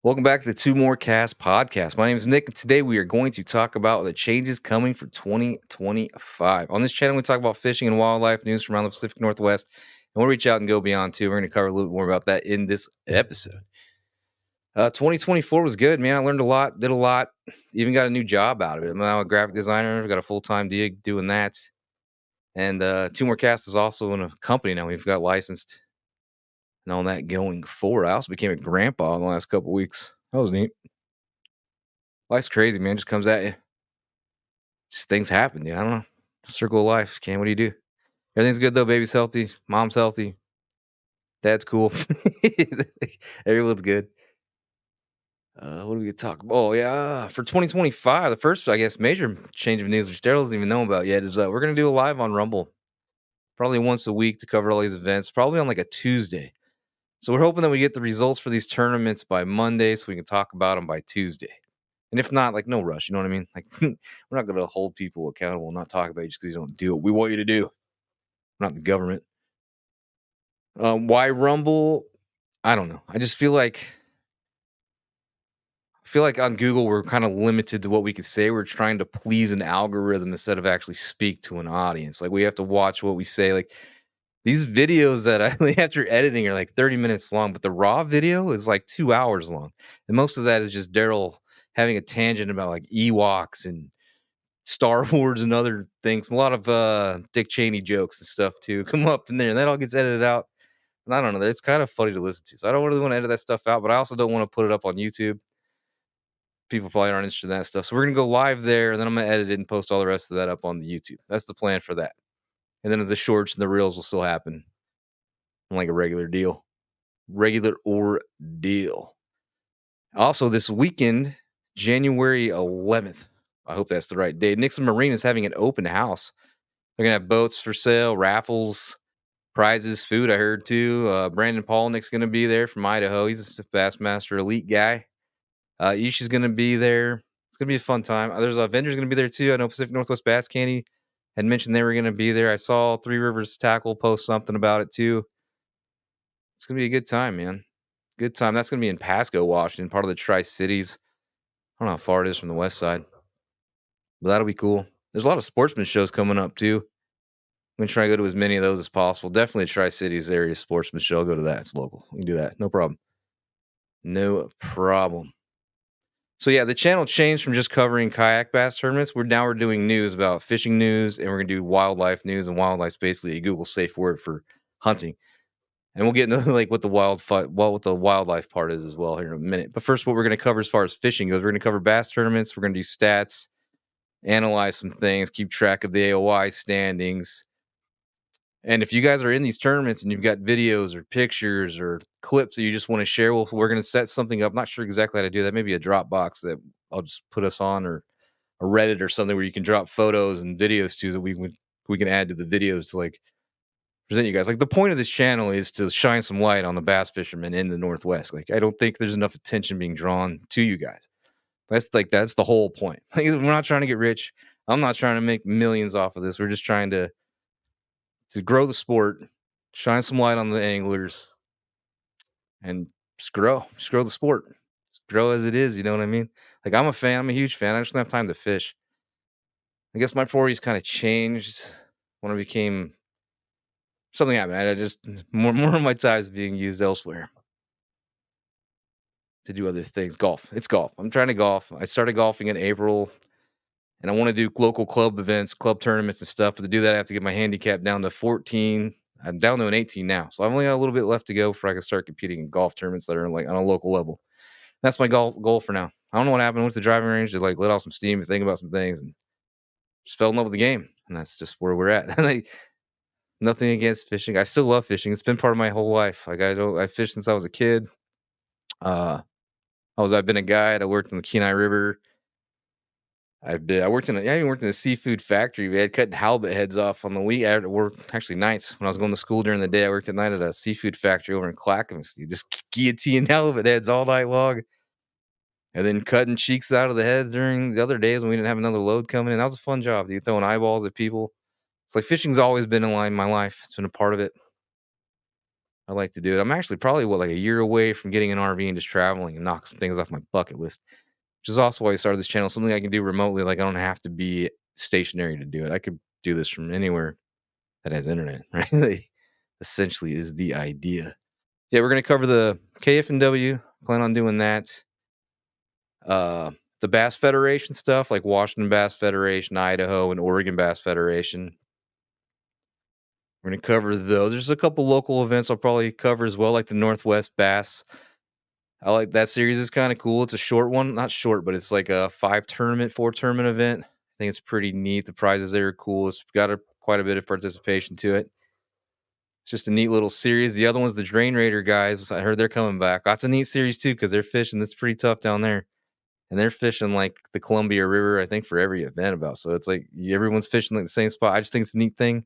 Welcome back to the TwoMoreCast podcast. My name is Nick, and today we are going to talk about the changes coming for 2025. On this channel, we talk about fishing and wildlife news from around the Pacific Northwest, and we'll reach out and go beyond too. We're going to cover a little bit more about that in this episode. 2024 was good, man. I learned a lot, did a lot, even got a new job out of it. I'm now a graphic designer. I've got a full-time gig doing that. And TwoMoreCast is also in a company now. We've got licensed and all that going forward. I also became a grandpa in the last couple weeks. That was neat. Life's crazy, man. Just comes at you. Just things happen, dude. I don't know. Circle of life. What do you do? Everything's good though. Baby's healthy. Mom's healthy. Dad's cool. Everyone's good. What do we talk about? Oh yeah, for 2025, the first I guess major change of news which Daryl doesn't even know about yet is we're gonna do a live on Rumble, probably once a week to cover all these events, probably on like a Tuesday. So we're hoping that we get the results for these tournaments by Monday, so we can talk about them by Tuesday. And if not, like no rush. You know what I mean? Like we're not gonna hold people accountable and not talk about it just because you don't do what we want you to do. We're not the government. Why Rumble? I don't know. I feel like on Google we're kind of limited to what we could say. We're trying to please an algorithm instead of actually speak to an audience. Like we have to watch what we say. Like these videos that I after editing are like 30 minutes long, but the raw video is like 2 hours long. And most of that is just Daryl having a tangent about like Ewoks and Star Wars and other things. A lot of Dick Cheney jokes and stuff too come up in there, and that all gets edited out. And I don't know. It's kind of funny to listen to. So I don't really want to edit that stuff out, but I also don't want to put it up on YouTube. People probably aren't interested in that stuff. So we're gonna go live there, and then I'm gonna edit it and post all the rest of that up on the YouTube. That's the plan for that. And then the shorts and the reels will still happen like a regular deal. Regular ordeal. Also, this weekend, January 11th. I hope that's the right date. Nixon Marine is having an open house. They're gonna have boats for sale, raffles, prizes, food. I heard too. Brandon Polnick's gonna be there from Idaho. He's a Bassmaster elite guy. Ishi's gonna be there. It's gonna be a fun time. There's a vendor's gonna be there too. I know Pacific Northwest Bass Candy had mentioned they were gonna be there. I saw Three Rivers Tackle post something about it too. It's gonna be a good time, man. Good time. That's gonna be in Pasco, Washington, part of the Tri Cities. I don't know how far it is from the west side, but that'll be cool. There's a lot of sportsman shows coming up too. I'm gonna try to go to as many of those as possible. Definitely a Tri Cities area sportsman show. I'll go to that. It's local. We can do that. No problem. No problem. So yeah, the channel changed from just covering kayak bass tournaments. We're doing news about fishing news, and we're gonna do wildlife news. And wildlife's basically a Google safe word for hunting. And we'll get into like what what the wildlife part is as well here in a minute. But first, what we're gonna cover as far as fishing goes, we're gonna cover bass tournaments. We're gonna do stats, analyze some things, keep track of the AOI standings. And if you guys are in these tournaments and you've got videos or pictures or clips that you just want to share, well, we're going to set something up. Not sure exactly how to do that. Maybe a Dropbox that I'll just put us on, or a Reddit or something where you can drop photos and videos to that we can add to the videos to like present you guys. Like the point of this channel is to shine some light on the bass fishermen in the Northwest. Like I don't think there's enough attention being drawn to you guys. That's the whole point. Like, we're not trying to get rich. I'm not trying to make millions off of this. We're just trying to grow the sport, shine some light on the anglers, and just grow the sport, just grow as it is. You know what I mean? Like I'm a fan. I'm a huge fan. I just don't have time to fish. I guess my priorities kind of changed when I became something happened. I just more of my time is being used elsewhere to do other things. Golf. It's golf. I'm trying to golf. I started golfing in April, and I want to do local club events, club tournaments, and stuff. But to do that, I have to get my handicap down to 14. I'm down to an 18 now, so I've only got a little bit left to go before I can start competing in golf tournaments that are like on a local level. That's my goal for now. I don't know what happened. I went to the driving range to like let off some steam and think about some things, and just fell in love with the game. And that's just where we're at. Like nothing against fishing. I still love fishing. It's been part of my whole life. Like I fished since I was a kid. Uh, I've been a guide. I worked in the Kenai River. I even worked in a seafood factory. We had cutting halibut heads off on the week. I had to work actually nights when I was going to school during the day. I worked at night at a seafood factory over in Clackamas. You just guillotine halibut heads all night long, and then cutting cheeks out of the heads during the other days when we didn't have another load coming in. That was a fun job, dude. Throwing eyeballs at people. It's like fishing's always been in line in my life. It's been a part of it. I like to do it. I'm actually probably like a year away from getting an RV and just traveling and knock some things off my bucket list. Which is also why I started this channel. Something I can do remotely. Like I don't have to be stationary to do it. I could do this from anywhere that has internet. Right? Essentially, is the idea. Yeah, we're gonna cover the KF&W. Plan on doing that. Uh, the Bass Federation stuff, like Washington Bass Federation, Idaho, and Oregon Bass Federation. We're gonna cover those. There's a couple local events I'll probably cover as well, like the Northwest Bass. I like that series. Is kind of cool. It's a short one, not short, but it's like a 4 tournament event. I think it's pretty neat. The prizes there are cool. It's got quite a bit of participation to it. It's just a neat little series. The other one's the Drain Raider guys. I heard they're coming back. That's a neat series too because they're fishing. That's pretty tough down there, and they're fishing like the Columbia River. I think for every event about. So it's like everyone's fishing like the same spot. I just think it's a neat thing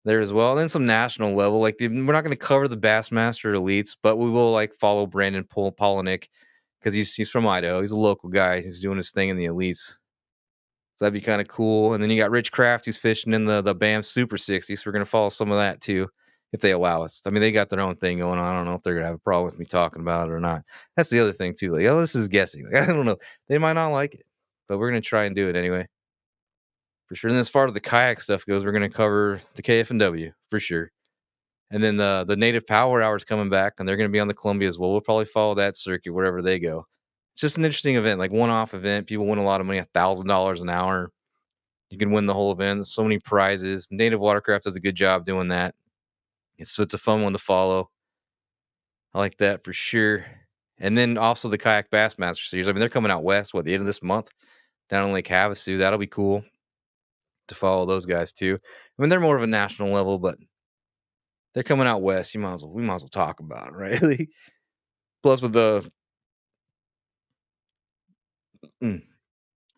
there as well. And then some national level. Like we're not going to cover the Bassmaster elites, but we will like follow Brandon Polinick because he's from Idaho. He's a local guy. He's doing his thing in the elites. So that'd be kind of cool. And then you got Rich Kraft who's fishing in the BAM Super 60. So we're gonna follow some of that too, if they allow us. I mean, they got their own thing going on. I don't know if they're gonna have a problem with me talking about it or not. That's the other thing too. Like, oh, this is guessing. Like, I don't know. They might not like it, but we're gonna try and do it anyway. For sure. And then as far as the kayak stuff goes, we're gonna cover the KF&W for sure. And then the Native Power Hour is coming back, and they're going to be on the Columbia as well. We'll probably follow that circuit wherever they go. It's just an interesting event, like one-off event. People win a lot of money, $1,000 an hour. You can win the whole event. So many prizes. Native Watercraft does a good job doing that. It's a fun one to follow. I like that for sure. And then also the Kayak Bassmaster series. I mean, they're coming out west. What, the end of this month down in Lake Havasu? That'll be cool to follow those guys too. I mean, they're more of a national level, but they're coming out west. We might as well talk about it, right? Plus with the mm,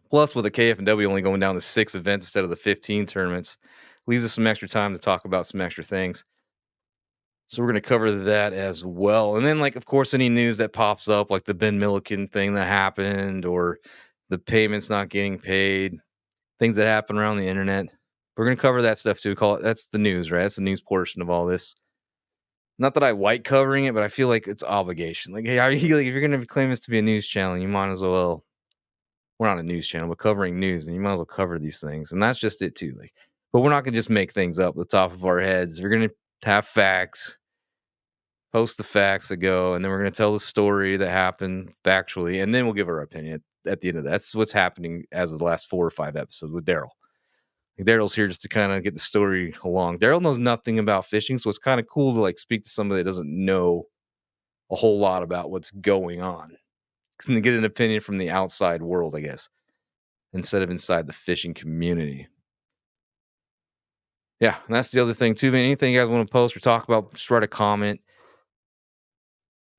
plus with the KF&W only going down to 6 events instead of the 15 tournaments, leaves us some extra time to talk about some extra things. So we're going to cover that as well. And then, like, of course, any news that pops up, like the Ben Milliken thing that happened, or the payments not getting paid, things that happen around the internet. We're going to cover that stuff too. Call it that's the news, right? That's the news portion of all this. Not that I like covering it, but I feel like it's obligation. Like, hey, are you like if you're going to claim this to be a news channel, you might as well we're not a news channel, but covering news, and you might as well cover these things. And that's just it too. Like, but we're not gonna just make things up at the top of our heads. We're gonna have facts, post the facts that go, and then we're gonna tell the story that happened factually, and then we'll give our opinion at the end of that. That's what's happening as of the last 4 or 5 episodes with Daryl. Like, Daryl's here just to kind of get the story along. Daryl knows nothing about fishing, so it's kind of cool to like speak to somebody that doesn't know a whole lot about what's going on and get an opinion from the outside world, I guess, instead of inside the fishing community. Yeah, and that's the other thing too, man. Anything you guys want to post or talk about, just write a comment,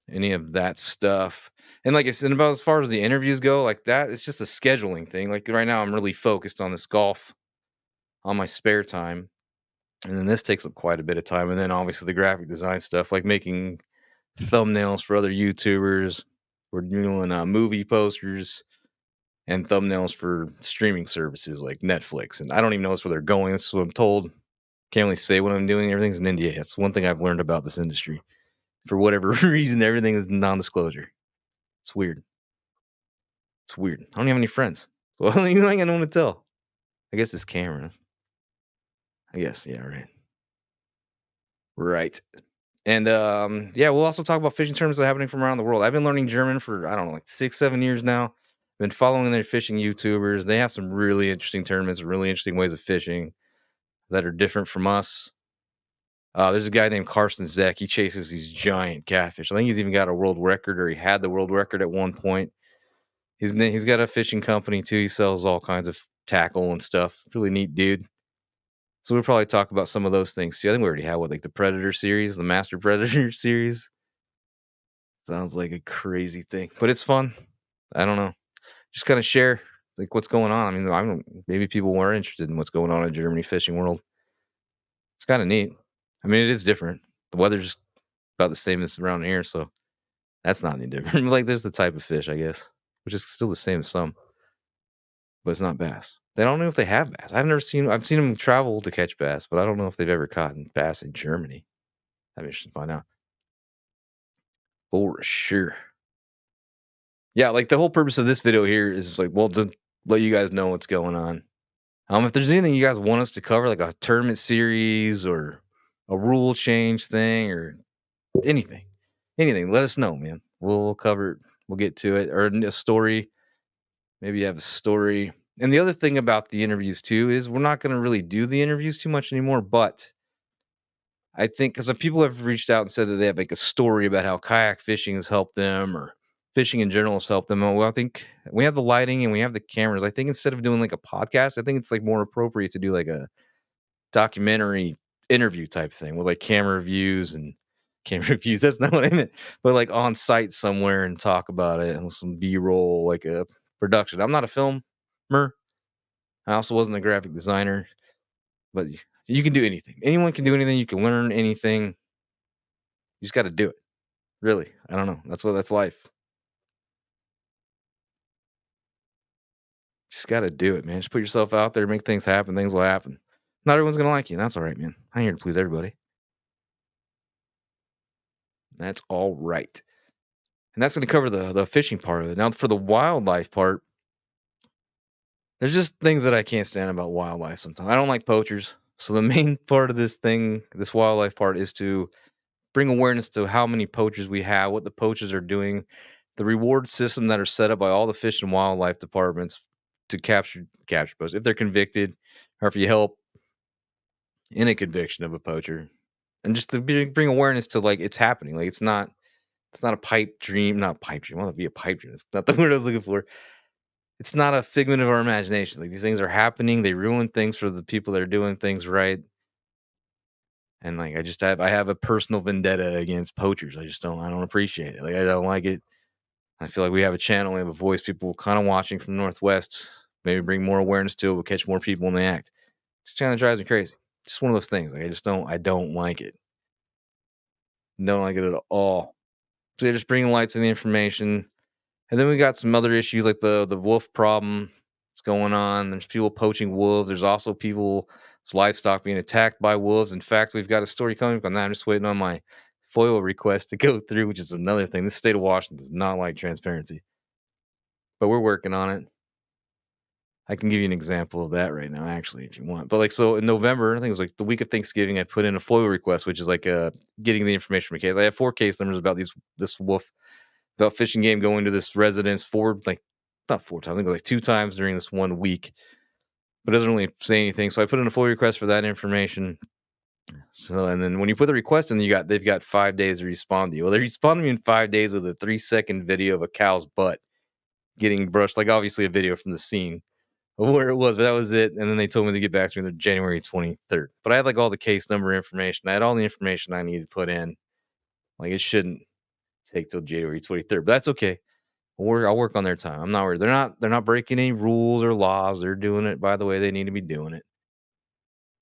any of that stuff. And like I said, about as far as the interviews go, like that, it's just a scheduling thing. Like right now, I'm really focused on this golf on my spare time. And then this takes up quite a bit of time. And then obviously the graphic design stuff, like making thumbnails for other YouTubers. We're doing movie posters and thumbnails for streaming services like Netflix. And I don't even know where they're going. That's what I'm told. Can't really say what I'm doing. Everything's in India. That's one thing I've learned about this industry. For whatever reason, everything is non-disclosure. It's weird. It's weird. I don't have any friends. So you ain't got no one to tell. I guess this camera. I guess, yeah, right. Right. And yeah, we'll also talk about fishing tournaments that are happening from around the world. I've been learning German for I don't know, like 6, 7 years now. Been following their fishing YouTubers. They have some really interesting tournaments, really interesting ways of fishing that are different from us. There's a guy named Carson Zeck. He chases these giant catfish. I think he's even got a world record, or he had the world record at one point. He's got a fishing company too. He sells all kinds of tackle and stuff. Really neat dude. So we'll probably talk about some of those things too. I think we already had like the Predator series, the Master Predator series. Sounds like a crazy thing, but it's fun. I don't know. Just kind of share like what's going on. I mean, I don't. Maybe people weren't interested in what's going on in Germany fishing world. It's kind of neat. I mean, it is different. The weather's about the same as around here, so that's not any different. Like, there's the type of fish, I guess, which is still the same as some, but it's not bass. They don't know if they have bass. I've seen them travel to catch bass, but I don't know if they've ever caught bass in Germany. That'd be interesting to find out for sure. Yeah, like the whole purpose of this video here is like, well, to let you guys know what's going on. If there's anything you guys want us to cover, like a tournament series or a rule change thing or anything, let us know, man. We'll cover it. We'll get to it. Or a story. Maybe you have a story. And the other thing about the interviews too is we're not going to really do the interviews too much anymore. But I think because some people have reached out and said that they have like a story about how kayak fishing has helped them or fishing in general has helped them. Well, I think we have the lighting and we have the cameras. I think instead of doing like a podcast, I think it's like more appropriate to do like a documentary interview type thing with like camera views and camera reviews. That's not what I meant, but like on site somewhere and talk about it and some B roll, like a production. I'm not a filmer. I also wasn't a graphic designer, but you can do anything. Anyone can do anything. You can learn anything. You just got to do it. Really, I don't know. That's life. Just got to do it, man. Just put yourself out there, make things happen. Things will happen. Not everyone's gonna like you. And that's all right, man. I ain't here to please everybody. That's all right. And that's going to cover the fishing part of it. Now, for the wildlife part, there's just things that I can't stand about wildlife sometimes. I don't like poachers. So the main part of this thing, this wildlife part, is to bring awareness to how many poachers we have, what the poachers are doing, the reward system that are set up by all the fish and wildlife departments to capture poachers if they're convicted or if you help in a conviction of a poacher, and just to bring awareness to like it's happening. Like it's not a pipe dream, not a pipe dream. I want to be a pipe dream. It's not the word I was looking for. It's not a figment of our imagination. Like these things are happening. They ruin things for the people that are doing things right. And like I have a personal vendetta against poachers. I don't appreciate it. Like I don't like it. I feel like we have a channel, we have a voice, people kind of watching from Northwest. Maybe bring more awareness to it. We'll catch more people in the act. It's kind of drives me crazy. Just one of those things. Like I don't like it. Don't like it at all. So they just bring lights and the information. And then we got some other issues like the wolf problem that's going on. There's people poaching wolves. There's also people's livestock being attacked by wolves. In fact, we've got a story coming up on that. I'm just waiting on my FOIA request to go through, which is another thing. The state of Washington does not like transparency, but we're working on it. I can give you an example of that right now, actually, if you want. But like, so in November, I think it was like the week of Thanksgiving, I put in a FOIA request, which is like getting the information from a case. I have 4 case numbers about this wolf about fishing game going to this residence not 4 times, I think like 2 times during this 1 week, but it doesn't really say anything. So I put in a FOIA request for that information. So and then when you put the request in, they've got 5 days to respond to you. Well, they responded to me in 5 days with a 3-second video of a cow's butt getting brushed, like obviously a video from the scene of where it was, but that was it. And then they told me to get back to me on January 23rd. But I had like all the case number information. I had all the information I needed to put in. Like it shouldn't take till January 23rd, but that's okay. I'll work on their time. I'm not worried. They're not breaking any rules or laws. They're doing it by the way they need to be doing it.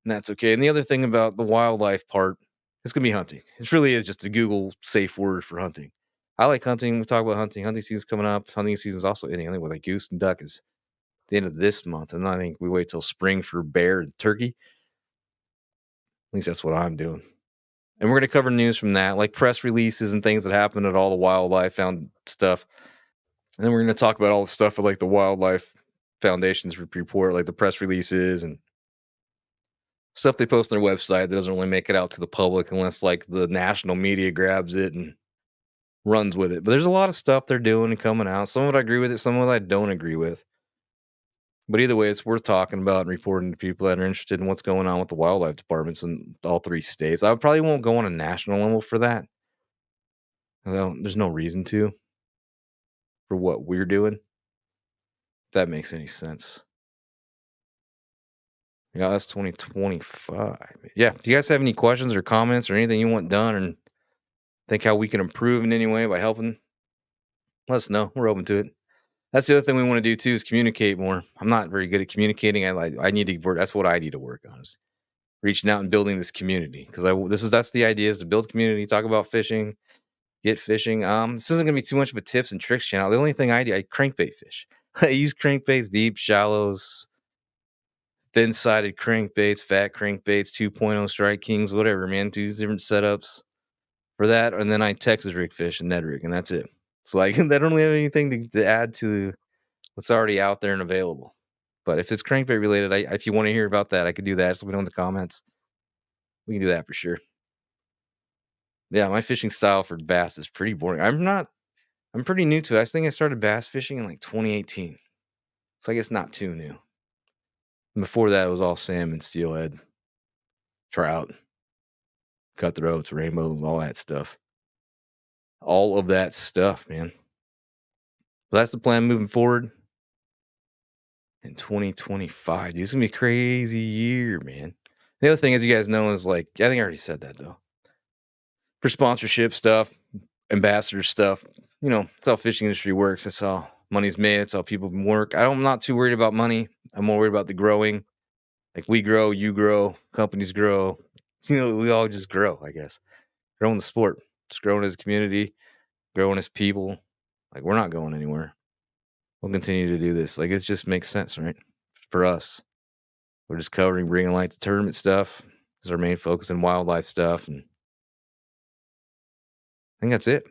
And that's okay. And the other thing about the wildlife part, it's gonna be hunting. It really is just a Google safe word for hunting. I like hunting. We talk about hunting. Hunting season's coming up. Hunting season's also ending. I think with like goose and duck is the end of this month. And I think we wait till spring for bear and turkey. At least that's what I'm doing. And we're gonna cover news from that, like press releases and things that happen at all the wildlife found stuff. And then we're going to talk about all the stuff of like the wildlife foundations report, like the press releases and stuff they post on their website that doesn't really make it out to the public unless like the national media grabs it and runs with it. But there's a lot of stuff they're doing and coming out. Some of it I agree with it, some of it I don't agree with. But either way, it's worth talking about and reporting to people that are interested in what's going on with the wildlife departments in all 3 states. I probably won't go on a national level for that. Well, there's no reason to for what we're doing. If that makes any sense. Yeah, that's 2025. Yeah. Do you guys have any questions or comments or anything you want done and think how we can improve in any way by helping? Let us know. We're open to it. That's the other thing we want to do too is communicate more. I'm not very good at communicating. I need to work. That's what I need to work on is reaching out and building this community because that's the idea is to build community, talk about fishing, get fishing. This isn't gonna be too much of a tips and tricks channel. The only thing I do, I crankbait fish. I use crankbaits, deep, shallows, thin-sided crankbaits, fat crankbaits, 2.0 Strike Kings, whatever, man. 2 different setups. for that, and then I Texas rig fish and Ned rig, and that's it. It's like they don't really have anything to add to what's already out there and available. But if it's crankbait related, if you want to hear about that, I could do that. Just let me know in the comments. We can do that for sure. Yeah, my fishing style for bass is pretty boring. I'm pretty new to it. I think I started bass fishing in like 2018. So I guess not too new. And before that, it was all salmon, steelhead, trout, cutthroats, rainbows, all that stuff. All of that stuff, man. So that's the plan moving forward in 2025. Dude, it's gonna be a crazy year, man. The other thing, as you guys know, is like I think I already said that though. For sponsorship stuff, ambassador stuff, it's how fishing industry works. That's how money's made. That's how people work. I'm not too worried about money. I'm more worried about the growing. Like we grow, you grow, companies grow. We all just grow, I guess. Growing the sport, just growing as a community, growing as people. Like we're not going anywhere. We'll continue to do this. Like it just makes sense, right? For us, we're just covering, bringing light to tournament stuff. Is our main focus in wildlife stuff, and I think that's it.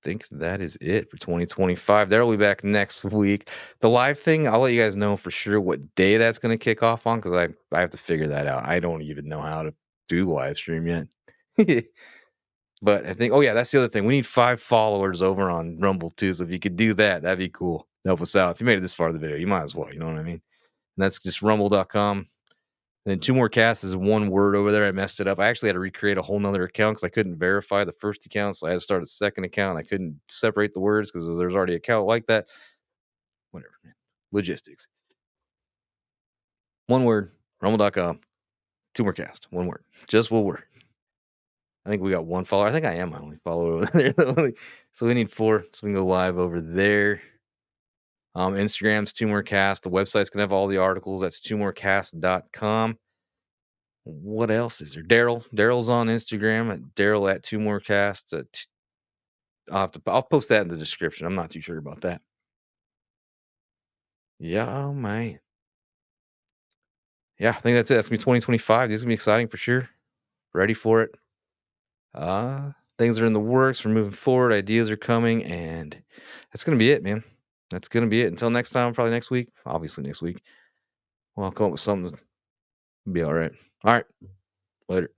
Think that is it for 2025. That'll be back next week. The live thing, I'll let you guys know for sure what day that's going to kick off on because I have to figure that out. I don't even know how to do live stream yet. But I think, oh yeah, that's the other thing. We need 5 followers over on Rumble too. So if you could do that, that'd be cool. Help us out. If you made it this far in the video, you might as well. You know what I mean? And that's just rumble.com. Then TwoMoreCast is one word over there. I messed it up. I actually had to recreate a whole nother account because I couldn't verify the first account. So I had to start a second account. I couldn't separate the words because there's already an account like that. Whatever, man. Logistics. One word, rumble.com. TwoMoreCast. One word. Just one word. I think we got 1 follower. I think I am my only follower over there. So we need 4. So we can go live over there. Instagram's TwoMoreCast. The website's going to have all the articles. That's twomorecast.com. What else is there? Daryl's on Instagram at Daryl at TwoMoreCast. I'll post that in the description. I'm not too sure about that. Yeah, oh man. Yeah, I think that's it. That's gonna be 2025. This is gonna be exciting for sure. Ready for it. Things are in the works. We're moving forward. Ideas are coming, and that's gonna be it, man. That's gonna be it. Until next time, probably next week. Obviously next week. Well, I'll come up with something. It'll be all right. All right. Later.